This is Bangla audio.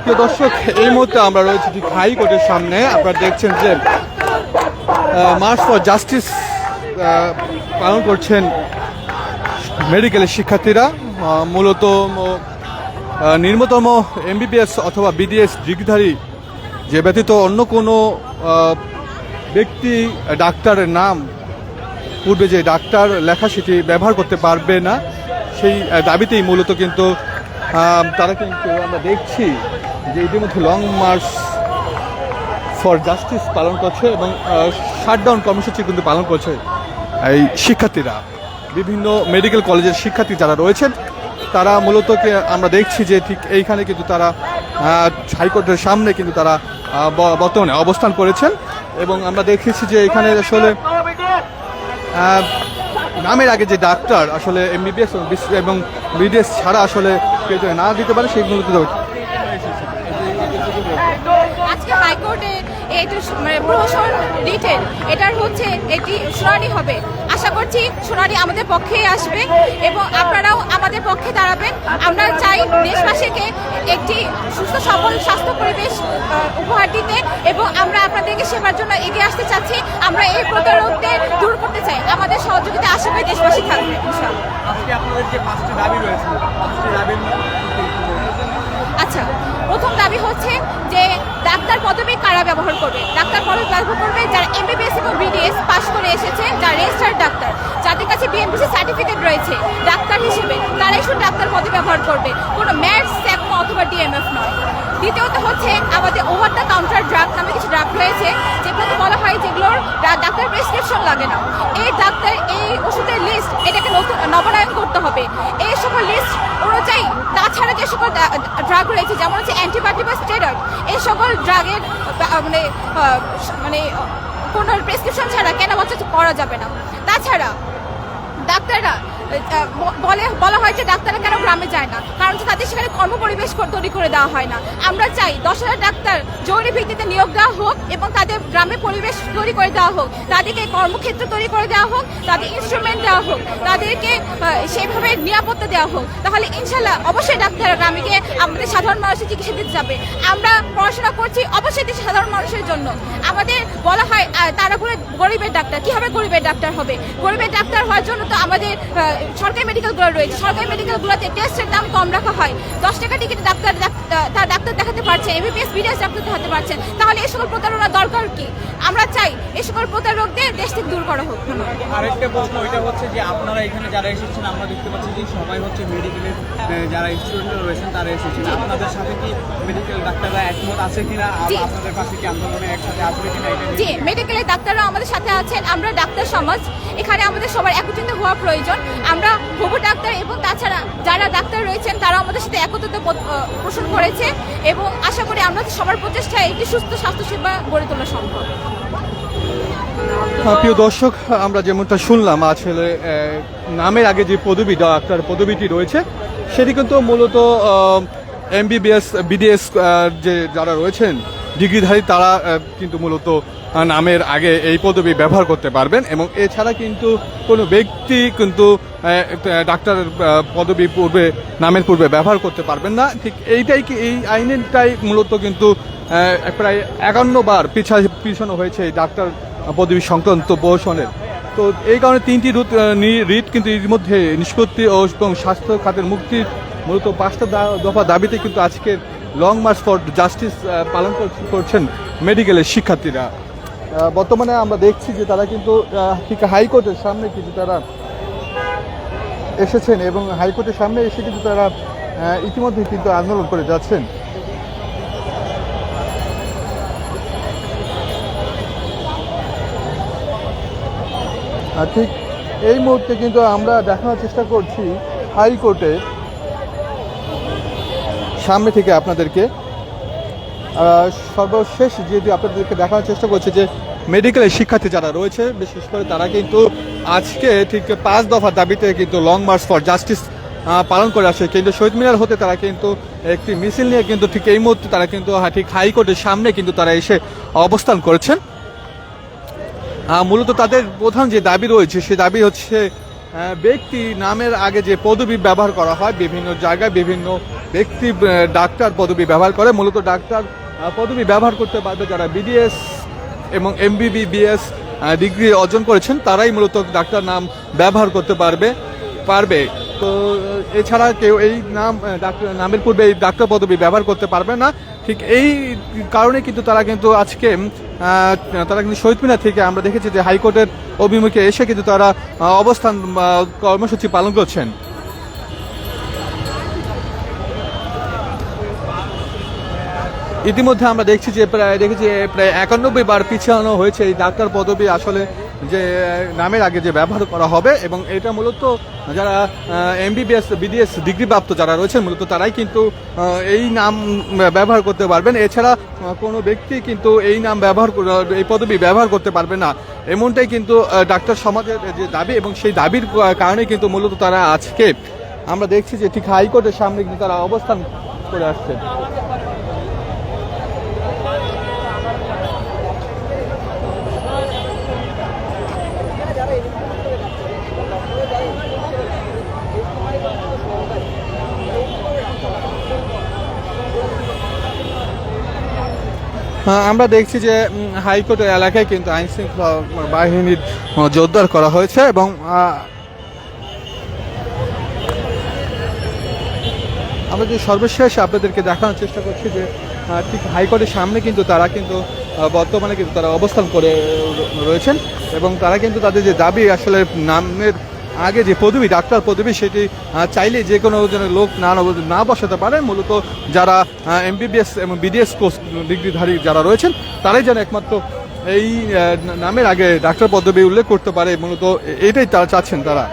প্রিয় দর্শক, এই মুহূর্তে আমরা রয়েছি ঠিক হাইকোর্টের সামনে। আপনারা দেখছেন যে মার্চ ফর জাস্টিস পালন করছেন মেডিকেলের শিক্ষার্থীরা। মূলত নিম্নতম এমবিবিএস অথবা বিডিএস ডিগ্রিধারী যে ব্যতীত অন্য কোনো ব্যক্তি ডাক্তারের নাম পূর্বে যে ডাক্তার লেখা সেটি ব্যবহার করতে পারবে না, সেই দাবিতেই মূলত কিন্তু তারা কিন্তু আমরা দেখছি যে ইতিমধ্যে লং মার্চ ফর জাস্টিস পালন করছে এবং শাটডাউন কর্মসূচি কিন্তু পালন করছে এই শিক্ষার্থীরা। বিভিন্ন মেডিকেল কলেজের শিক্ষার্থী যারা রয়েছেন তারা মূলত আমরা দেখছি যে ঠিক এইখানে কিন্তু তারা হাইকোর্টের সামনে কিন্তু তারা বর্তমানে অবস্থান করেছেন এবং আমরা দেখেছি যে এখানে আসলে নামের আগে যে ডাক্তার আসলে এমবিবিএস এবং বিডিএস ছাড়া আসলে কেউ না দিতে পারে সেইগুলো আজকে হাইকোর্টে প্রহসন রিটের এটার হচ্ছে একটি শুনানি হবে। আশা করছি শুনানি আমাদের পক্ষেই আসবে এবং আপনারাও আমাদের পক্ষে দাঁড়াবেন। আমরা চাই দেশবাসীকে একটি সুস্থ সবল স্বাস্থ্য পরিবেশ উপহার দিতে এবং আমরা আপনাদেরকে সেবার জন্য এগিয়ে আসতে চাচ্ছি। আমরা এই প্রতারকদের দূর করতে চাই। আমাদের সহযোগিতা আশাবাদী দেশবাসী থাকবে। আচ্ছা, প্রথম দাবি হচ্ছে যে ডাক্তার পদবি কারা ব্যবহার করবে? ডাক্তার পদবি ব্যবহার করবে যারা এমবিবিএস এবং বিডিএস পাশ করে এসেছে, যারা রেজিস্টার্ড ডাক্তার, যাদের কাছে বিএমপিসি সার্টিফিকেট রয়েছে ডাক্তার হিসেবে, তারাই শুধু ডাক্তার পদবি ব্যবহার করবে, কোনো ম্যাথ, স্যাকমো অথবা ডিএমএফ নয়। দ্বিতীয়ত হচ্ছে আমাদের ওভার দ্য কাউন্টার ড্রাগ নামে কিছু ড্রাগ রয়েছে যেগুলোকে বলা হয় যেগুলোর ডাক্তার প্রেসক্রিপশন লাগে না। এই ওষুধের লিস্ট এটাকে নবায়ন করতে হবে। এই সকল লিস্ট অনুযায়ী তাছাড়া যে সকল ড্রাগ রয়েছে যেমন হচ্ছে অ্যান্টিবায়োটিক বা স্টেরয়েড, এই সকল ড্রাগের মানে কোনো প্রেসক্রিপশন ছাড়া কেনাবেচা করা যাবে না। তাছাড়া ডাক্তাররা বলা হয় যে ডাক্তাররা কেন গ্রামে যায় না, কারণ তাদের সেখানে কর্মপরিবেশ তৈরি করে দেওয়া হয় না। আমরা চাই 10,000 ডাক্তার জরুরি ভিত্তিতে নিয়োগ দেওয়া হোক এবং তাদের গ্রামে পরিবেশ তৈরি করে দেওয়া হোক, তাদেরকে কর্মক্ষেত্র তৈরি করে দেওয়া হোক, তাদের ইনস্ট্রুমেন্ট দেওয়া হোক, তাদেরকে সেইভাবে নিরাপত্তা দেওয়া হোক। তাহলে ইনশাল্লাহ অবশ্যই ডাক্তাররা গ্রামে গিয়ে আমাদের সাধারণ মানুষের চিকিৎসা দিতে যাবে। আমরা পড়াশোনা করছি অবশ্যই সাধারণ মানুষের জন্য। আমাদের বলা হয় তারা গরিবের ডাক্তার, কিভাবে গরিবের ডাক্তার হবে? গরিবের ডাক্তার হওয়ার জন্য তো আমাদের সরকারি মেডিকেলগুলো রয়েছে, সরকারি মেডিকেলগুলোতে টেস্টের দাম কম রাখা হয়। 10 টাকা টিকিটে ডাক্তার দেখাতে পারছে, এমবিবিএস বিডিএস ডাক্তার দেখাতে পারছেন। তাহলে এই সকল প্রতারণা দরকার কি? আমরা চাই এই সকল প্রতারকদের দেশ থেকে দূর করা হোক। আরেকটা প্রশ্ন ওইটা হচ্ছে যে আপনারা এখানে যারা এসেছেন আমরা দেখতে পাচ্ছি যে সবাই হচ্ছে মেডিকেলের যারা স্টুডেন্ট রয়েছেন তারা এসেছেন। আপনাদের সাথে কি মেডিকেল ডাক্তাররা একমত আছে কিনা? আপনাদের পাশে কি আন্দোলনে একসাথে আসবে কিনা? জি, মেডিকেলের ডাক্তাররা আমাদের সাথে আছেন। আমরা ডাক্তার সমাজ, এখানে আমাদের সবার একত্রিত হওয়া প্রয়োজন। আমরা হবু ডাক্তার এবং তাছাড়া যারা ডাক্তার রয়েছেন তারা আমাদের সাথে একত্রিত পোষণ করেছে এবং আশা করি আমরা সবার প্রচেষ্টায় একটি সুস্থ স্বাস্থ্যসেবা গড়ে তোলা সম্ভব। প্রিয় দর্শক, আমরা যেমনটা শুনলাম আসলে নামের আগে যে পদবি ডাক্তার পদবিটি রয়েছে সেটি কিন্তু মূলত এমবিবিএস বিডিএস যে যারা রয়েছেন ডিগ্রিধারী তারা কিন্তু মূলত নামের আগে এই পদবি ব্যবহার করতে পারবেন এবং এছাড়া কিন্তু কোনো ব্যক্তি কিন্তু ডাক্তারের পদবি নামের পূর্বে ব্যবহার করতে পারবেন না। ঠিক এই আইনটাই মূলত কিন্তু প্রায় 51 বার পিছানো হয়েছে এই ডাক্তার পদবি সংক্রান্ত প্রহসনের। তো এই কারণে 3টি রিট কিন্তু এর মধ্যে নিষ্পত্তি ও স্বাস্থ্য খাতের মুক্তির মূলত 5টা দফা দাবিতে কিন্তু আজকে লং মার্চ ফর জাস্টিস পালন করছেন মেডিকেলের শিক্ষার্থীরা। বর্তমানে আমরা দেখছি যে তারা কিন্তু ঠিক হাইকোর্টের সামনে কিন্তু তারা এসেছেন এবং হাইকোর্টের সামনে এসে কিন্তু তারা ইতিমধ্যে কিন্তু আন্দোলন করে যাচ্ছেন। আর ঠিক এই মুহূর্তে কিন্তু আমরা দেখানোর চেষ্টা করছি হাইকোর্টের সামনে থেকে আপনাদেরকে। সর্বশেষ যেহেতু আপনাদেরকে দেখানোর চেষ্টা করছে যে মেডিকেলের শিক্ষার্থী যারা রয়েছে বিশেষ করে তারা কিন্তু আজকে ঠিক 5 দফার দাবিতে কিন্তু লং মার্চ ফর জাস্টিস পালন করে আসে। কিন্তু শহীদ মিনার হতে তারা কিন্তু একটি মিছিল নিয়ে কিন্তু ঠিক এই মুহূর্তে তারা কিন্তু ঠিক হাইকোর্টের সামনে কিন্তু তারা এসে অবস্থান করেছেন। মূলত তাদের প্রধান যে দাবি রয়েছে সে দাবি হচ্ছে ব্যক্তি নামের আগে যে পদবি ব্যবহার করা হয় বিভিন্ন জায়গায় বিভিন্ন ব্যক্তি ডাক্তার পদবি ব্যবহার করে, মূলত ডাক্তার পদবি ব্যবহার করতে পারবে যারা বিডিএস এবং MBBS ডিগ্রি অর্জন করেছেন, তারাই মূলত ডাক্তার নাম ব্যবহার করতে পারবে। তো এছাড়া কেউ এই ডাক্তার নামের পূর্বে এই ডাক্তার পদবি ব্যবহার করতে পারবে না। ঠিক এই কারণে কিন্তু তারা কিন্তু আজকে শহীদ মিনার থেকে আমরা দেখেছি যে হাইকোর্টের অভিমুখে এসে কিন্তু তারা অবস্থান কর্মসূচি পালন করছেন। ইতিমধ্যে আমরা দেখছি যে প্রায় 91 বার পিছানো হয়েছে এই ডাক্তার পদবি আসলে যে নামের আগে যে ব্যবহার করা হবে, এবং এটা মূলত যারা MBBS BDS ডিগ্রিপ্রাপ্ত যারা রয়েছেন মূলত তারাই কিন্তু এই নাম ব্যবহার করতে পারবেন। এছাড়া কোনো ব্যক্তি কিন্তু এই নাম এই পদবি ব্যবহার করতে পারবে না, এমনটাই কিন্তু ডাক্তার সমাজের যে দাবি, এবং সেই দাবির কারণে কিন্তু মূলত তারা আজকে আমরা দেখছি যে ঠিক হাইকোর্টের সামনে কিন্তু তারা অবস্থান করে আসছে। আমরা দেখছি যে হাইকোর্টের এলাকায় কিন্তু আইন শৃঙ্খলা বাহিনীর জোরদার করা হয়েছে, এবং আমরা যে সর্বশেষ আপনাদেরকে দেখানোর চেষ্টা করছি যে ঠিক হাইকোর্টের সামনে কিন্তু তারা কিন্তু বর্তমানে কিন্তু তারা অবস্থান করে রয়েছেন, এবং তারা কিন্তু তাদের যে দাবি আসলে নামের আগে যে পদবি ডাক্তার পদবি সেটি চাইলে যে কোনো লোক না বসাতে পারে, মূলত যারা MBBS এবং BDS কোর্স ডিগ্রিধারী যারা রয়েছেন তারাই যেন একমাত্র এই নামের আগে ডাক্তার পদবি উল্লেখ করতে পারে, মূলত এটাই তারা চাচ্ছেন তারা।